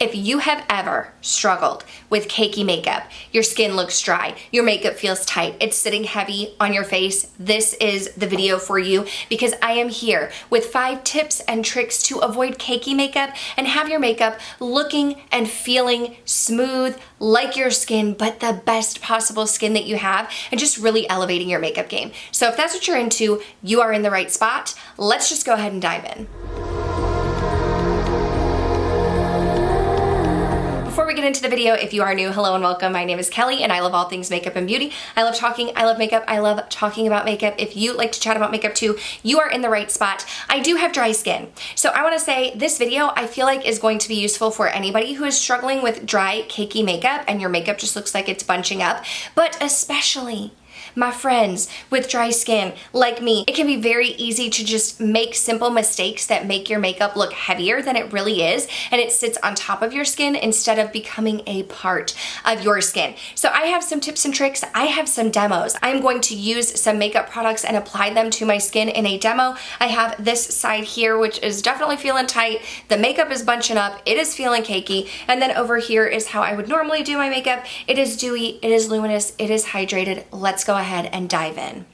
If you have ever struggled with cakey makeup, your skin looks dry, your makeup feels tight, it's sitting heavy on your face, this is the video for you because I am here with 5 tips and tricks to avoid cakey makeup and have your makeup looking and feeling smooth like your skin, but the best possible skin that you have, and just really elevating your makeup game. So if that's what you're into, you are in the right spot. Let's just go ahead and dive in. Before we get into the video, if you are new, hello and welcome. My name is Kelly and I love all things makeup and beauty. I love talking, I love makeup, I love talking about makeup. If you like to chat about makeup too, you are in the right spot. I do have dry skin. So I wanna say this video I feel like is going to be useful for anybody who is struggling with dry, cakey makeup and your makeup just looks like it's bunching up, but especially my friends with dry skin like me. It can be very easy to just make simple mistakes that make your makeup look heavier than it really is, and it sits on top of your skin instead of becoming a part of your skin. So I have some tips and tricks. I have some demos. I'm going to use some makeup products and apply them to my skin in a demo. I have this side here, which is definitely feeling tight. The makeup is bunching up. It is feeling cakey. And then over here is how I would normally do my makeup. It is dewy, it is luminous, it is hydrated. Let's go ahead and dive in.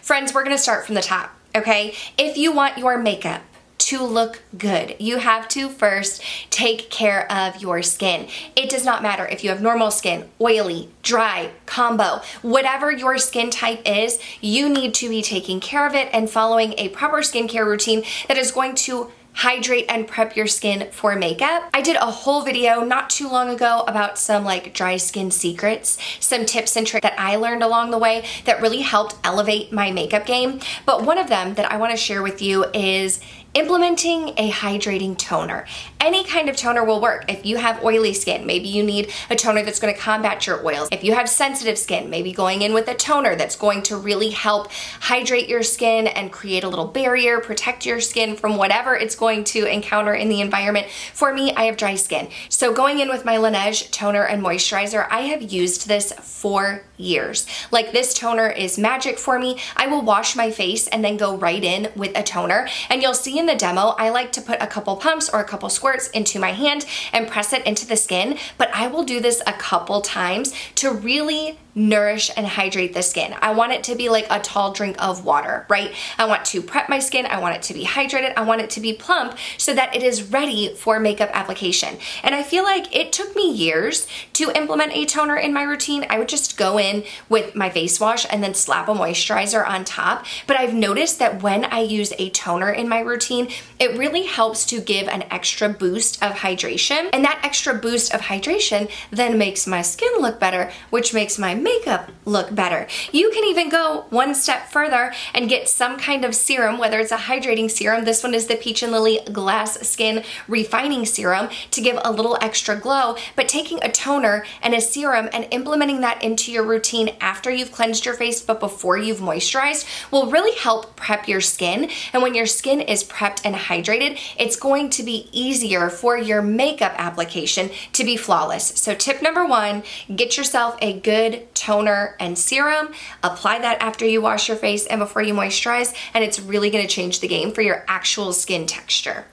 Friends, we're gonna start from the top, okay? If you want your makeup to look good, you have to first take care of your skin. It does not matter if you have normal skin, oily, dry, combo, whatever your skin type is, you need to be taking care of it and following a proper skincare routine that is going to hydrate and prep your skin for makeup. I did a whole video not too long ago about some like dry skin secrets, some tips and tricks that I learned along the way that really helped elevate my makeup game. But one of them that I want to share with you is implementing a hydrating toner. Any kind of toner will work. If you have oily skin, maybe you need a toner that's going to combat your oils. If you have sensitive skin, maybe going in with a toner that's going to really help hydrate your skin and create a little barrier, protect your skin from whatever it's going to encounter in the environment. For me, I have dry skin. So going in with my Laneige toner and moisturizer, I have used this for years. Like, this toner is magic for me. I will wash my face and then go right in with a toner, and you'll see in the demo, I like to put a couple pumps or a couple squirts into my hand and press it into the skin, but I will do this a couple times to really nourish and hydrate the skin. I want it to be like a tall drink of water, right? I want to prep my skin, I want it to be hydrated, I want it to be plump so that it is ready for makeup application. And I feel like it took me years to implement a toner in my routine. I would just go in with my face wash and then slap a moisturizer on top. But I've noticed that when I use a toner in my routine, it really helps to give an extra boost of hydration. And that extra boost of hydration then makes my skin look better, which makes my makeup look better. You can even go one step further and get some kind of serum, whether it's a hydrating serum. This one is the Peach and Lily Glass Skin Refining Serum to give a little extra glow, but taking a toner and a serum and implementing that into your routine after you've cleansed your face but before you've moisturized will really help prep your skin. And when your skin is prepped and hydrated, it's going to be easier for your makeup application to be flawless. So tip number 1, get yourself a good toner and serum, apply that after you wash your face and before you moisturize, and it's really going to change the game for your actual skin texture.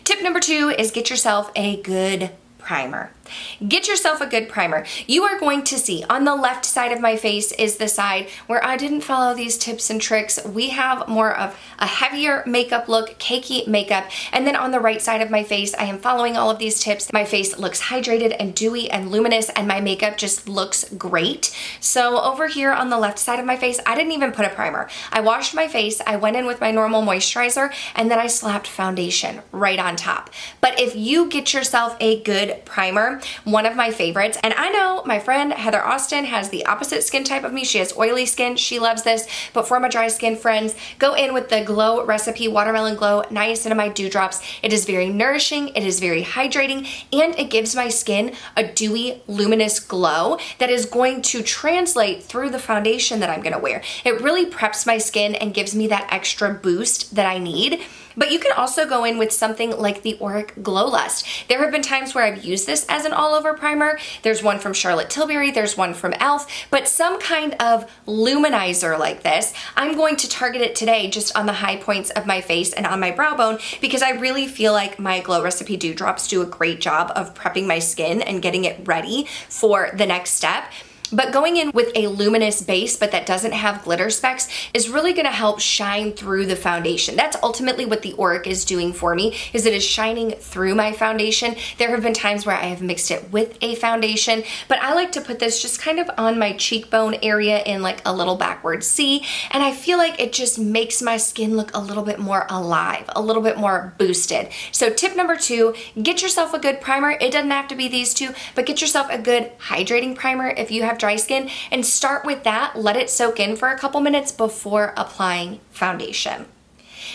Tip number 2 is get yourself a good primer. Get yourself a good primer. You are going to see on the left side of my face is the side where I didn't follow these tips and tricks. We have more of a heavier makeup look, cakey makeup. And then on the right side of my face, I am following all of these tips. My face looks hydrated and dewy and luminous, and my makeup just looks great. So over here on the left side of my face, I didn't even put a primer. I washed my face, I went in with my normal moisturizer, and then I slapped foundation right on top. But if you get yourself a good primer, one of my favorites, and I know my friend Heather Austin has the opposite skin type of me. She has oily skin, she loves this, but for my dry skin friends, go in with the Glow Recipe Watermelon Glow Niacinamide Dewdrops. It is very nourishing, it is very hydrating, and it gives my skin a dewy, luminous glow that is going to translate through the foundation that I'm gonna wear. It really preps my skin and gives me that extra boost that I need. But you can also go in with something like the Auric Glow Lust. There have been times where I've use this as an all-over primer. There's one from Charlotte Tilbury, there's one from e.l.f., but some kind of luminizer like this, I'm going to target it today just on the high points of my face and on my brow bone, because I really feel like my Glow Recipe Dew Drops do a great job of prepping my skin and getting it ready for the next step. But going in with a luminous base, but that doesn't have glitter specks, is really gonna help shine through the foundation. That's ultimately what the Auric is doing for me, is it is shining through my foundation. There have been times where I have mixed it with a foundation, but I like to put this just kind of on my cheekbone area in like a little backward C, and I feel like it just makes my skin look a little bit more alive, a little bit more boosted. So tip number 2, get yourself a good primer. It doesn't have to be these two, but get yourself a good hydrating primer if you have dry skin, and start with that. Let it soak in for a couple minutes before applying foundation.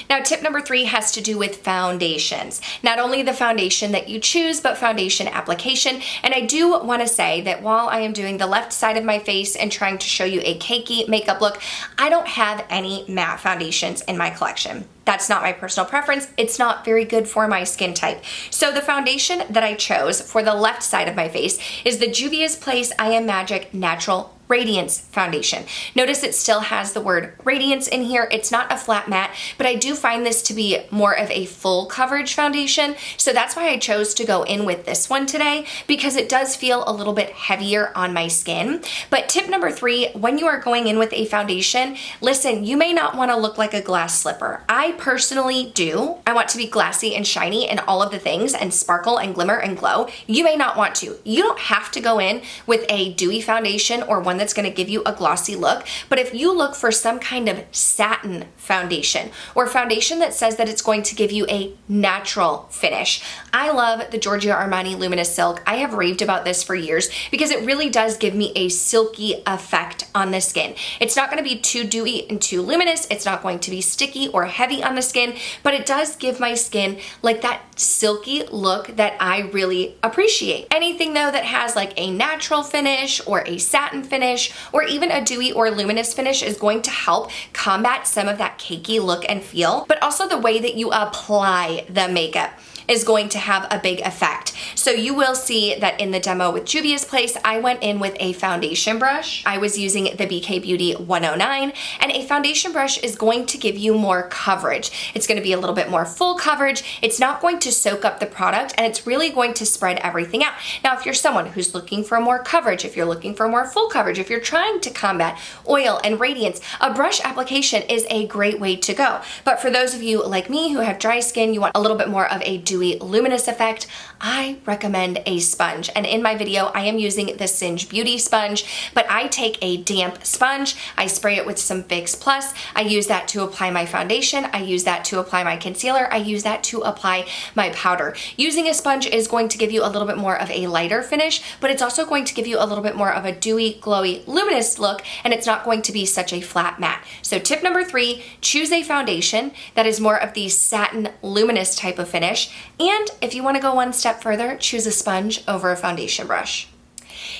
Now, tip number 3 has to do with foundations. Not only the foundation that you choose, but foundation application. And I do want to say that while I am doing the left side of my face and trying to show you a cakey makeup look, I don't have any matte foundations in my collection. That's not my personal preference. It's not very good for my skin type. So the foundation that I chose for the left side of my face is the Juvia's Place I Am Magic Natural Radiance Foundation. Notice it still has the word radiance in here. It's not a flat matte, but I do find this to be more of a full coverage foundation. So that's why I chose to go in with this one today, because it does feel a little bit heavier on my skin. But tip number 3, when you are going in with a foundation, listen, you may not want to look like a glass slipper. I personally do. I want to be glassy and shiny and all of the things, and sparkle and glimmer and glow. You may not want to. You don't have to go in with a dewy foundation or one that's going to give you a glossy look, but if you look for some kind of satin foundation or foundation that says that it's going to give you a natural finish. I love the Giorgio Armani Luminous Silk. I have raved about this for years because it really does give me a silky effect on the skin. It's not going to be too dewy and too luminous. It's not going to be sticky or heavy on the skin, but it does give my skin like that silky look that I really appreciate. Anything though that has like a natural finish or a satin finish or even a dewy or luminous finish is going to help combat some of that cakey look and feel, but also the way that you apply the makeup is going to have a big effect. So you will see that in the demo with Juvia's Place, I went in with a foundation brush. I was using the BK Beauty 109, and a foundation brush is going to give you more coverage. It's gonna be a little bit more full coverage. It's not going to soak up the product, and it's really going to spread everything out. Now, if you're someone who's looking for more coverage, if you're looking for more full coverage, if you're trying to combat oil and radiance, a brush application is a great way to go. But for those of you like me who have dry skin, you want a little bit more of a dewy, luminous effect, I recommend a sponge. And in my video, I am using the Singe Beauty sponge, but I take a damp sponge, I spray it with some Fix Plus, I use that to apply my foundation, I use that to apply my concealer, I use that to apply my powder. Using a sponge is going to give you a little bit more of a lighter finish, but it's also going to give you a little bit more of a dewy, glowy, luminous look, and it's not going to be such a flat matte. So tip number 3, choose a foundation that is more of the satin, luminous type of finish, and if you want to go one step further, choose a sponge over a foundation brush.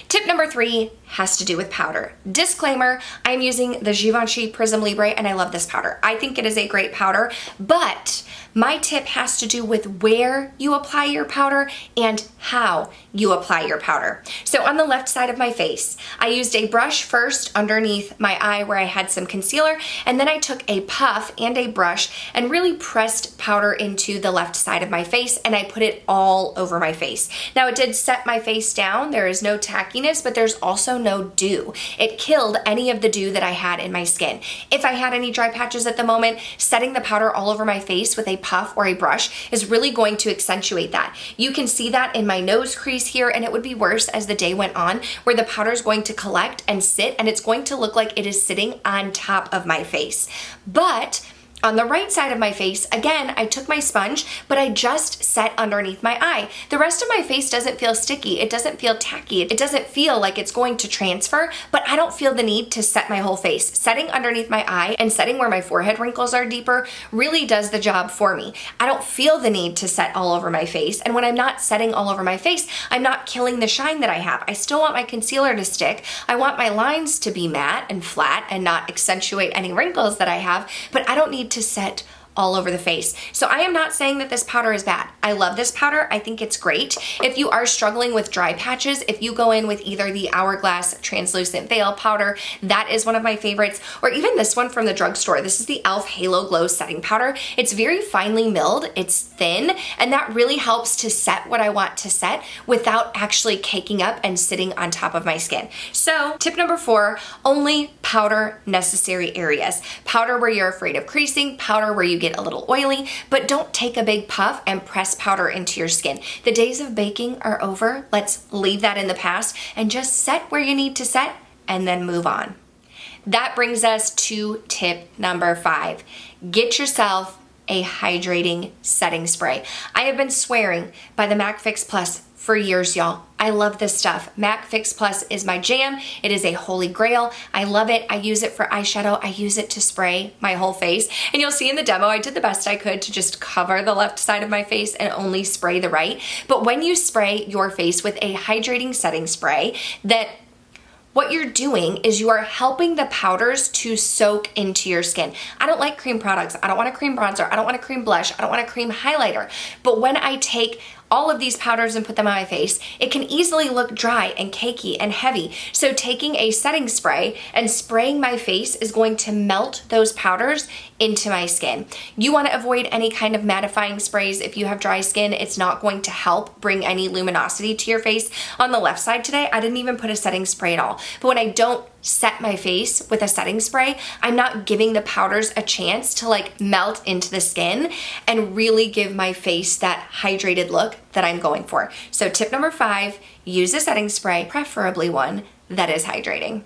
Tip number 3 has to do with powder. Disclaimer, I'm using the Givenchy Prism Libre and I love this powder. I think it is a great powder, but my tip has to do with where you apply your powder and how you apply your powder. So on the left side of my face, I used a brush first underneath my eye where I had some concealer, and then I took a puff and a brush and really pressed powder into the left side of my face, and I put it all over my face. Now, it did set my face down. There is no tackiness, but there's also no dew. It killed any of the dew that I had in my skin. If I had any dry patches at the moment, setting the powder all over my face with a puff or a brush is really going to accentuate that. You can see that in my nose crease here, and it would be worse as the day went on, where the powder is going to collect and sit, and it's going to look like it is sitting on top of my face. But on the right side of my face, again, I took my sponge, but I just set underneath my eye. The rest of my face doesn't feel sticky. It doesn't feel tacky. It doesn't feel like it's going to transfer, but I don't feel the need to set my whole face. Setting underneath my eye and setting where my forehead wrinkles are deeper really does the job for me. I don't feel the need to set all over my face, and when I'm not setting all over my face, I'm not killing the shine that I have. I still want my concealer to stick. I want my lines to be matte and flat and not accentuate any wrinkles that I have, but I don't need to set all over the face. So I am not saying that this powder is bad. I love this powder. I think it's great. If you are struggling with dry patches, if you go in with either the Hourglass Translucent Veil Powder, that is one of my favorites, or even this one from the drugstore. This is the e.l.f. Halo Glow Setting Powder. It's very finely milled, it's thin, and that really helps to set what I want to set without actually caking up and sitting on top of my skin. So tip number 4, only powder necessary areas. Powder where you're afraid of creasing, powder where you get a little oily, but don't take a big puff and press powder into your skin. The days of baking are over. Let's leave that in the past and just set where you need to set and then move on. That brings us to tip number 5. Get yourself a hydrating setting spray. I have been swearing by the MAC Fix Plus for years, y'all. I love this stuff. MAC Fix Plus is my jam. It is a holy grail. I love it. I use it for eyeshadow. I use it to spray my whole face. And you'll see in the demo, I did the best I could to just cover the left side of my face and only spray the right. But when you spray your face with a hydrating setting spray, what you're doing is you are helping the powders to soak into your skin. I don't like cream products. I don't want a cream bronzer. I don't want a cream blush. I don't want a cream highlighter. But when I take all of these powders and put them on my face, it can easily look dry and cakey and heavy. So taking a setting spray and spraying my face is going to melt those powders into my skin. You want to avoid any kind of mattifying sprays. If you have dry skin, it's not going to help bring any luminosity to your face. On the left side today, I didn't even put a setting spray at all. But when I don't set my face with a setting spray, I'm not giving the powders a chance to like melt into the skin and really give my face that hydrated look that I'm going for. So tip number 5, use a setting spray, preferably one that is hydrating.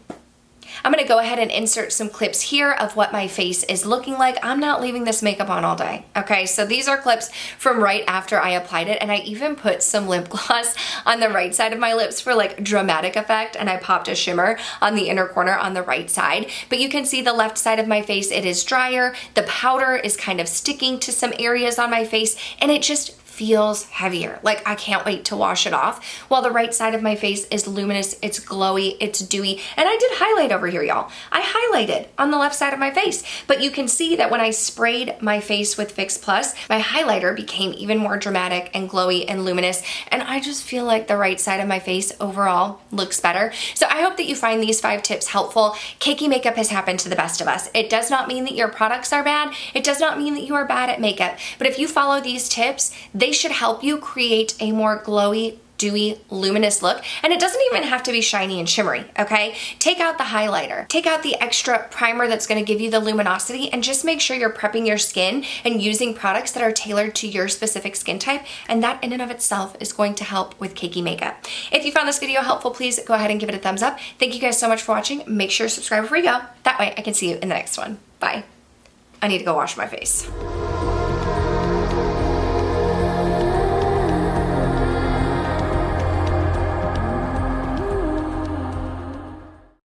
I'm gonna go ahead and insert some clips here of what my face is looking like. I'm not leaving this makeup on all day, okay? So these are clips from right after I applied it, and I even put some lip gloss on the right side of my lips for like dramatic effect, and I popped a shimmer on the inner corner on the right side. But you can see the left side of my face, it is drier. The powder is kind of sticking to some areas on my face, and it just feels heavier. Like I can't wait to wash it off. While the right side of my face is luminous, it's glowy, it's dewy, and I did highlight over here, y'all. I highlighted on the left side of my face, but you can see that when I sprayed my face with Fix Plus, my highlighter became even more dramatic and glowy and luminous, and I just feel like the right side of my face overall looks better. So I hope that you find these 5 tips helpful. Cakey makeup has happened to the best of us. It does not mean that your products are bad. It does not mean that you are bad at makeup, but if you follow these tips, they should help you create a more glowy, dewy, luminous look. And it doesn't even have to be shiny and shimmery, okay? Take out the highlighter, take out the extra primer that's gonna give you the luminosity, and just make sure you're prepping your skin and using products that are tailored to your specific skin type. And that in and of itself is going to help with cakey makeup. If you found this video helpful, please go ahead and give it a thumbs up. Thank you guys so much for watching. Make sure to subscribe before you go. That way I can see you in the next one. Bye. I need to go wash my face.